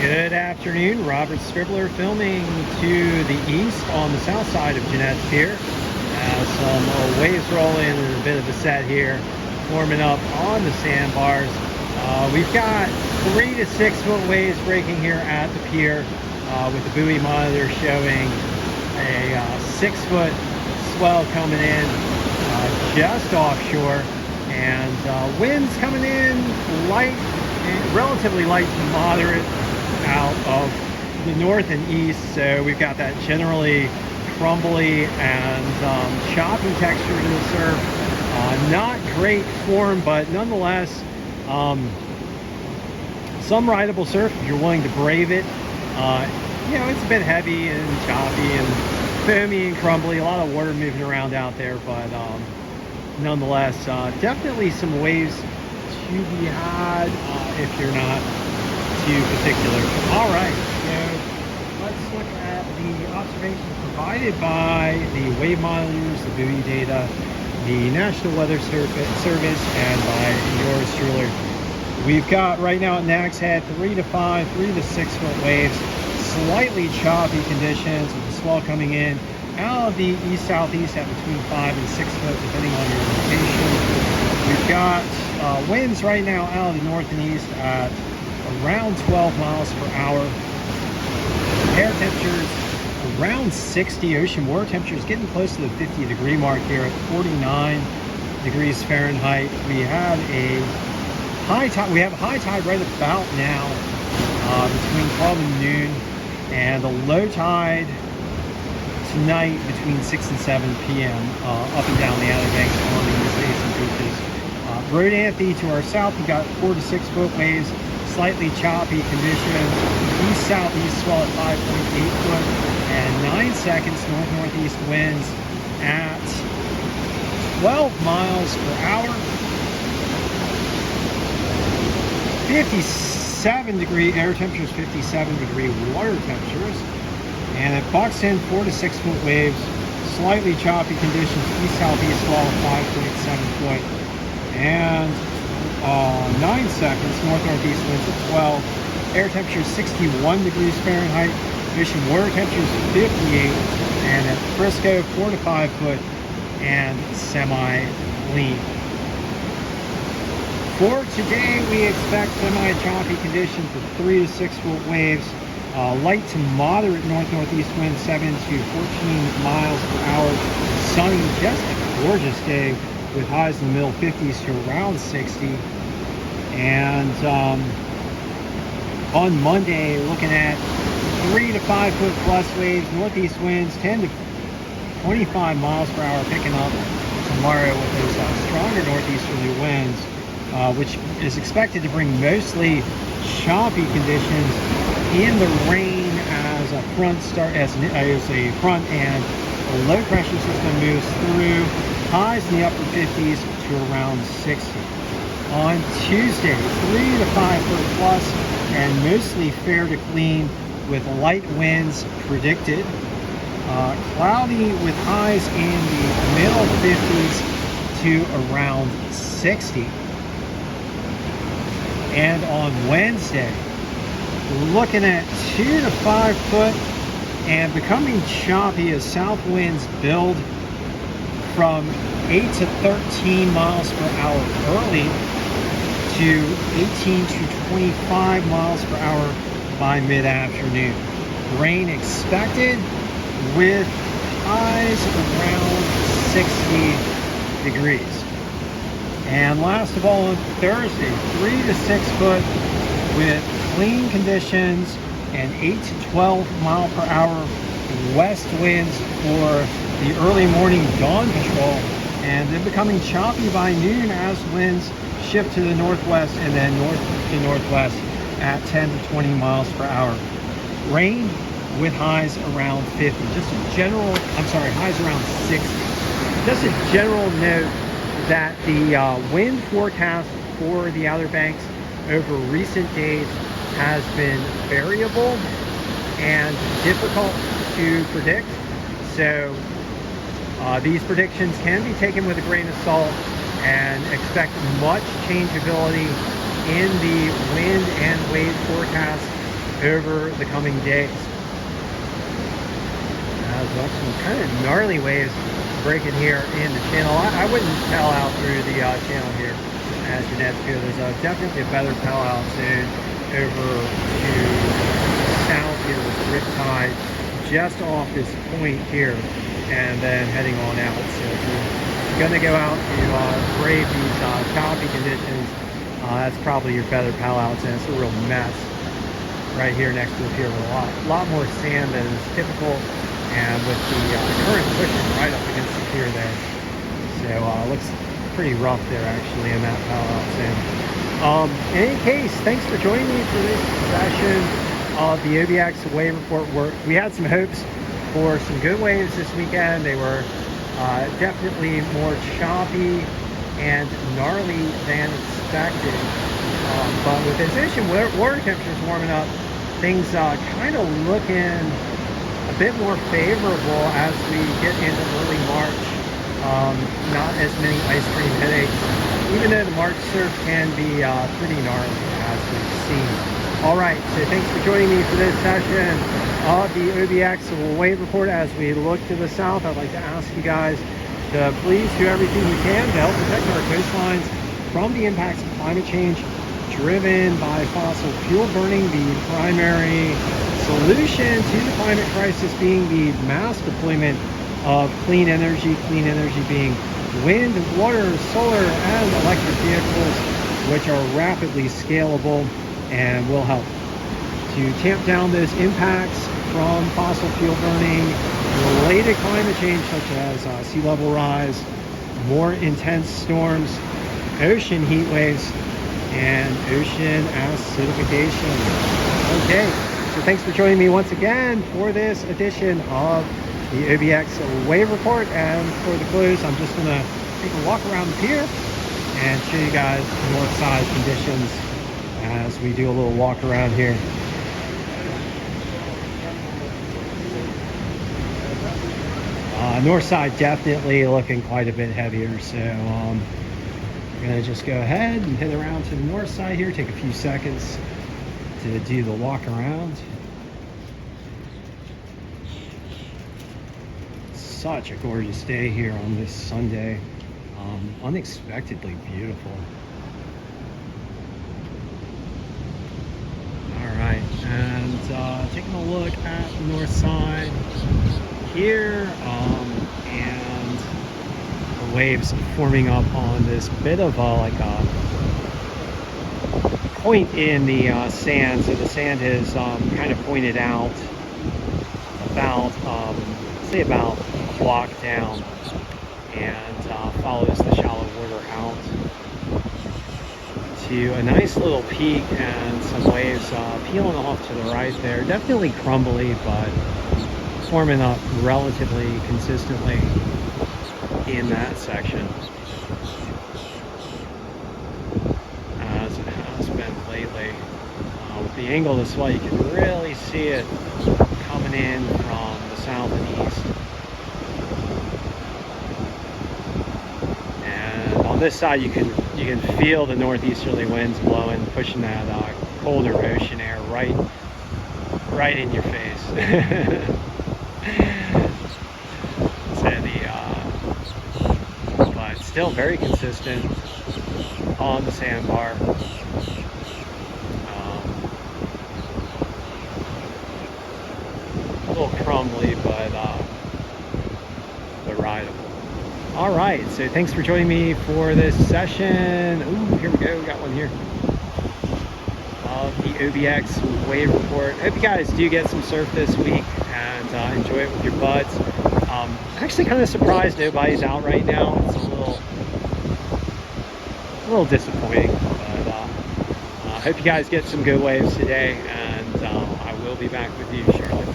Good afternoon, Robert Scribbler filming to the east on the south side of Jeanette's Pier. Some waves rolling and a bit of a set here, forming up on the sandbars. We've got 3 to 6 foot waves breaking here at the pier, with the buoy monitor showing a 6 foot swell coming in just offshore, and winds coming in light, relatively light to moderate out of the north and east. So we've got that generally crumbly and choppy texture to the surf. Not great form, but nonetheless some rideable surf if you're willing to brave it. You know, it's a bit heavy and choppy and foamy and crumbly, a lot of water moving around out there, but nonetheless definitely some waves to be had if you're not too particular. All right, so let's look at the observations provided by the wave monitors, the buoy data, the National Weather Service, and by yours truly. We've got right now at Nag's Head 3 to 5, 3 to 6 foot waves, slightly choppy conditions with the swell coming in out of the east-southeast at between 5 and 6 foot depending on your location. We've got winds right now out of the north and east at around 12 miles per hour. Air temperatures around 60. Ocean water temperatures getting close to the 50-degree mark here at 49 degrees Fahrenheit. We have a high tide. We have a high tide right about now, between 12 and noon, and a low tide tonight between 6 and 7 p.m. Up and down the Outer Banks on the East Basin beaches. Road Anthony to our south, we got 4 to 6 foot waves, slightly choppy conditions. East-southeast swell at 5.8 foot and 9 seconds. North-northeast winds at 12 miles per hour. 57 degree air temperatures, 57 degree water temperatures. And at Buxton, 4 to 6 foot waves, slightly choppy conditions. East-southeast swell at 5.7 foot and 9 seconds. North-northeast winds at 12. Air temperature 61 degrees Fahrenheit. Ocean water temperatures 58. And at Frisco, 4 to 5 foot and semi-lean. For today, we expect semi-choppy conditions with 3 to 6 foot waves. Light to moderate north-northeast winds, 7 to 14 miles per hour. Sunny, just a gorgeous day with highs in the middle 50s to around 60. And on Monday, looking at 3 to 5 foot plus waves, northeast winds 10 to 25 miles per hour, picking up tomorrow with those stronger northeasterly winds, which is expected to bring mostly choppy conditions in the rain as a front and a low pressure system moves through. Highs in the upper 50s to around 60. On Tuesday, 3 to 5 foot plus and mostly fair to clean with light winds predicted. Cloudy with highs in the middle 50s to around 60. And on Wednesday, looking at 2 to 5 foot and becoming choppy as south winds build from 8 to 13 miles per hour early to 18 to 25 miles per hour by mid-afternoon. Rain expected with highs around 60 degrees. And last of all, on Thursday, 3 to 6 foot with clean conditions and 8 to 12 mile per hour west winds for the early morning dawn patrol, and then becoming choppy by noon as winds shift to the northwest and then north to northwest at 10 to 20 miles per hour. Rain with highs around 50. Just a general, highs around 60. Just a general note that the wind forecast for the Outer Banks over recent days has been variable and difficult to predict. So these predictions can be taken with a grain of salt, and expect much changeability in the wind and wave forecast over the coming days. Well, some kind of gnarly waves breaking here in the channel. I wouldn't paddle out through the channel here as Jeanette too. There's definitely a better paddle out zone over to the south here with Riptide just off this point here, and then heading on out. So if you're going to go out to brave these choppy conditions, that's probably your better paddle out zone. It's a real mess right here next to the pier with a lot more sand than is typical, and with the current pushing right up against the pier there. So it looks pretty rough there actually in that paddle out zone. In any case, thanks for joining me for this session of the OBX wave report. We had some hopes for some good waves this weekend. They were definitely more choppy and gnarly than expected. But with this issue, water temperatures warming up, things kind of looking a bit more favorable as we get into early March. Not as many ice cream headaches, even though the March surf can be pretty gnarly as we've seen. All right, so thanks for joining me for this session of the OBX wave report. As we look to the south, I'd like to ask you guys to please do everything you can to help protect our coastlines from the impacts of climate change driven by fossil fuel burning. The primary solution to the climate crisis being the mass deployment of clean energy being wind, water, solar, and electric vehicles, which are rapidly scalable and will help to tamp down those impacts from fossil fuel burning, related climate change such as sea level rise, more intense storms, ocean heat waves, and ocean acidification. Okay, so thanks for joining me once again for this edition of the OBX wave report. And for the close, I'm just going to take a walk around the pier and show you guys north side conditions as we do a little walk around here. North side definitely looking quite a bit heavier, so I'm gonna just go ahead and head around to the north side here, take a few seconds to do the walk around. Such a gorgeous day here on this Sunday. Unexpectedly beautiful. All right, and taking a look at the north side here, and the waves forming up on this bit of like a point in the sand. So the sand is kind of pointed out about say about a block down, and follows the shallow water out to a nice little peak, and some waves peeling off to the right there. Definitely crumbly, but forming up relatively consistently in that section, as it has been lately. With the angle of the swell, you can really see it coming in from the south and east. And on this side, you can feel the northeasterly winds blowing, pushing that colder ocean air right in your face. But still very consistent on the sandbar. A little crumbly, but rideable. All right, so thanks for joining me for this session. Ooh, here we go. We got one here of the OBX wave report. Hope you guys do get some surf this week and enjoy it with your buds. Actually kind of surprised nobody's out right now. It's a little disappointing, but I hope you guys get some good waves today, and I will be back with you shortly.